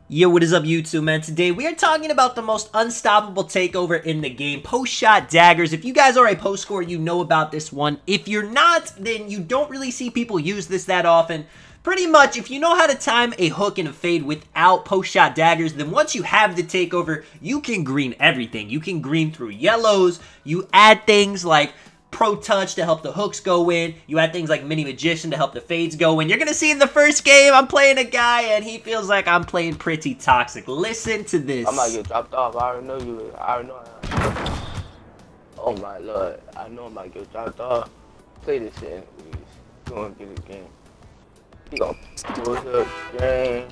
Yo, what is up YouTube, man? Today we are talking about the most unstoppable takeover in the game, post shot daggers. If you guys are a post scorer, you know about this one. If you're not, then you don't really see people use this that often. Pretty much, if you know how to time a hook and a fade without post shot daggers, then once you have the takeover, you can green everything. You can green through yellows. You add things like Pro Touch to help the hooks go in. You add things like Mini Magician to help the fades go in. You're gonna see in the first game, I'm playing a guy and he feels like I'm playing pretty toxic. Listen to this. I might get dropped off. I already know you. I already know. Oh my lord. I know I might get dropped off. Play this shit anyways. You gonna get this game. He gonna lose the game.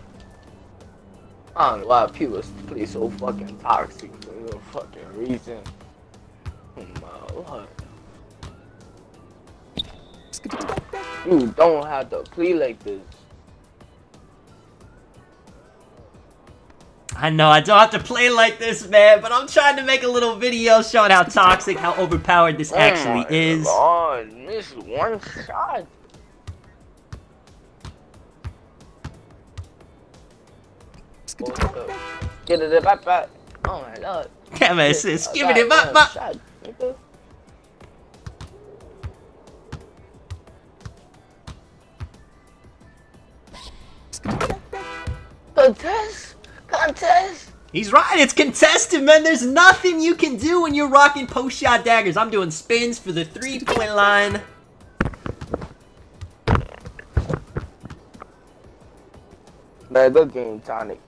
I don't know why people play so fucking toxic for no fucking reason. Oh my lord. You don't have to play like this. I know, I don't have to play like this, man, but I'm trying to make a little video showing how toxic, how overpowered this actually is. Oh, missed one shot. Get it back. Oh my lord. Damn it, sis, give it back. Contest! He's right, it's contested, man. There's nothing you can do when you're rocking post shot daggers. I'm doing spins for the 3-point line. Man, good game, Tonic.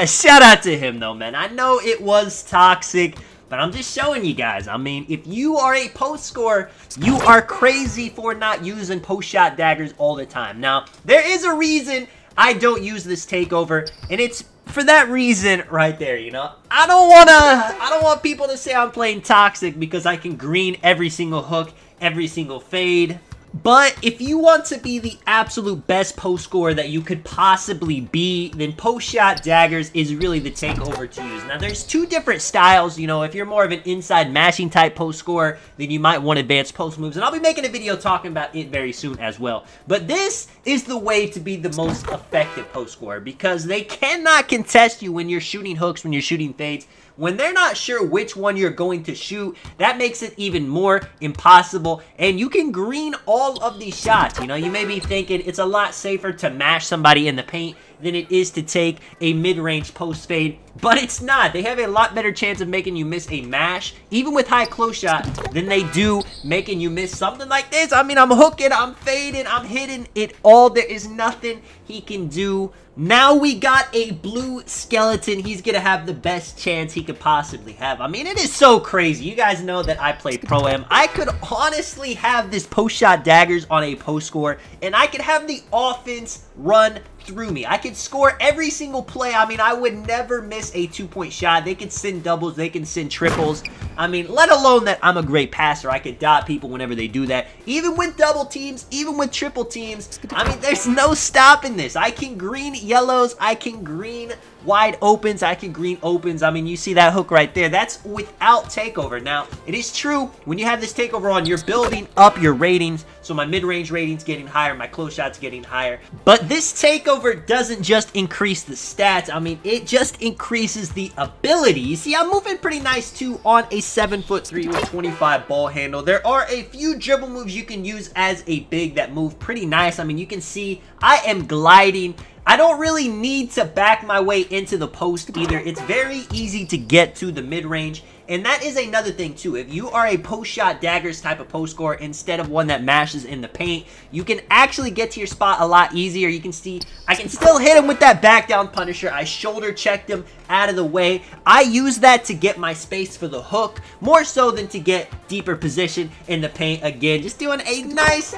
Shout out to him, though, man. I know it was toxic, but I'm just showing you guys. I mean, if you are a post scorer, you are crazy for not using post shot daggers all the time. Now, there is a reason I don't use this takeover, and it's for that reason right there, you know. I don't want people to say I'm playing toxic because I can green every single hook, every single fade. But if you want to be the absolute best post scorer that you could possibly be, then post shot daggers is really the takeover to use. Now, there's two different styles. You know, if you're more of an inside mashing type post scorer, then you might want advanced post moves. And I'll be making a video talking about it very soon as well. But this is the way to be the most effective post scorer because they cannot contest you when you're shooting hooks, when you're shooting fades. When they're not sure which one you're going to shoot, that makes it even more impossible. And you can green all of these shots. You know, you may be thinking it's a lot safer to mash somebody in the paint than it is to take a mid-range post fade, but it's not. They have a lot better chance of making you miss a mash, even with high close shot, than they do making you miss something like this. I mean, I'm hooking, I'm fading, I'm hitting it all. There is nothing he can do. Now we got a blue skeleton. He's gonna have the best chance he could possibly have. I mean, it is so crazy. You guys know that I play Pro-Am. I could honestly have this post shot daggers on a post score, and I could have the offense run through me. I could score every single play. I mean, I would never miss a 2-point shot. They could send doubles. They can send triples. I mean, let alone that I'm a great passer. I could dot people whenever they do that. Even with double teams, even with triple teams. I mean, there's no stopping this. I can green yellows. I can green wide opens. I can green opens. I mean, you see that hook right there. That's without takeover. Now, it is true, when you have this takeover on, you're building up your ratings. So my mid-range rating's getting higher. My close shot's getting higher. But this takeover doesn't just increase the stats. I mean, it just increases the ability. You see, I'm moving pretty nice, too, on a 7'3" with 25 ball handle. There are a few dribble moves you can use as a big that move pretty nice. I mean, you can see I am gliding. I don't really need to back my way into the post either. It's very easy to get to the mid-range. And that is another thing too. If you are a post shot daggers type of post scorer instead of one that mashes in the paint, you can actually get to your spot a lot easier. You can see I can still hit him with that back down punisher. I shoulder checked him out of the way. I use that to get my space for the hook more so than to get deeper position in the paint. Again, just doing a nice,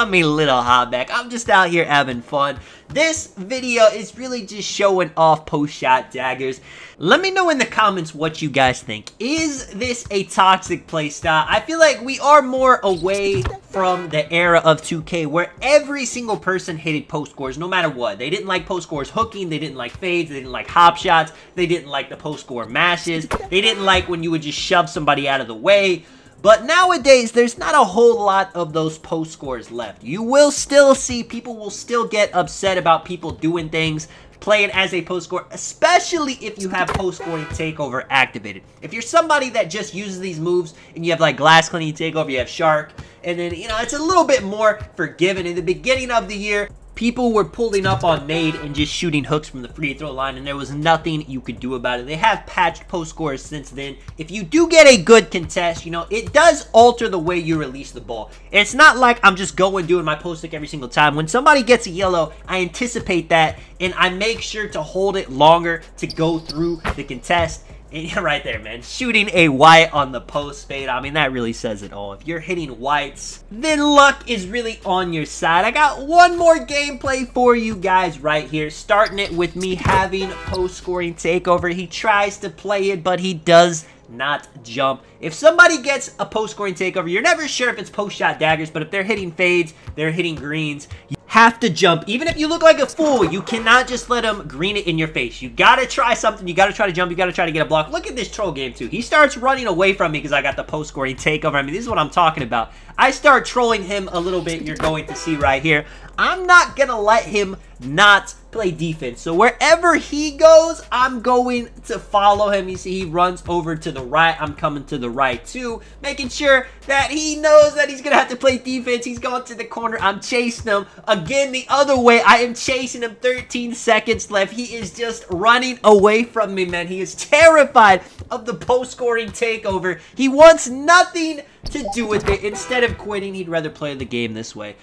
little hop back. I'm just out here having fun. This video is really just showing off post shot daggers. Let me know in the comments what you guys think. Is this a toxic playstyle? I feel like we are more away from the era of 2K where every single person hated post scores no matter what. They didn't like post scores hooking, they didn't like fades, they didn't like hop shots, they didn't like the post score mashes, they didn't like when you would just shove somebody out of the way. But nowadays, there's not a whole lot of those post scores left. You will still see, people will still get upset about people doing things, playing as a post scorer, especially if you have post scoring takeover activated. If you're somebody that just uses these moves and you have like glass cleaning takeover, you have shark, and then, you know, it's a little bit more forgiving. In the beginning of the year, people were pulling up on nade and just shooting hooks from the free throw line, and there was nothing you could do about it. They have patched post scorers since then. If you do get a good contest, you know, it does alter the way you release the ball. It's not like I'm just going doing my post stick every single time. When somebody gets a yellow, I anticipate that, and I make sure to hold it longer to go through the contest. And right there, man, shooting a white on the post fade, I mean, that really says it all. If you're hitting whites, then luck is really on your side. I got one more gameplay for you guys right here, starting it with me having post scoring takeover. He tries to play it, but he does not jump. If somebody gets a post scoring takeover, you're never sure if it's post shot daggers, but if they're hitting fades, they're hitting greens, you have to jump. Even if you look like a fool, you cannot just let him green it in your face. You gotta try something. You gotta try to jump. You gotta try to get a block. Look at this troll game too. He starts running away from me because I got the post scoring takeover. I mean, this is what I'm talking about. I start trolling him a little bit. You're going to see right here. I'm not gonna let him not play defense. So wherever he goes, I'm going to follow him. You see, he runs over to the right. I'm coming to the right too, making sure that he knows that he's gonna have to play defense. He's going to the corner. I'm chasing him again the other way. I am chasing him. 13 seconds left. He is just running away from me, man. He is terrified of the post scoring takeover. He wants nothing to do with it. Instead of quitting, he'd rather play the game this way.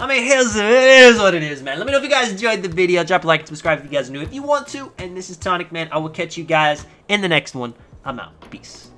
I mean, it is what it is, man. Let me know if you guys enjoyed the video. Drop a like and subscribe if you guys are new if you want to. And this is Tonic, man. I will catch you guys in the next one. I'm out. Peace.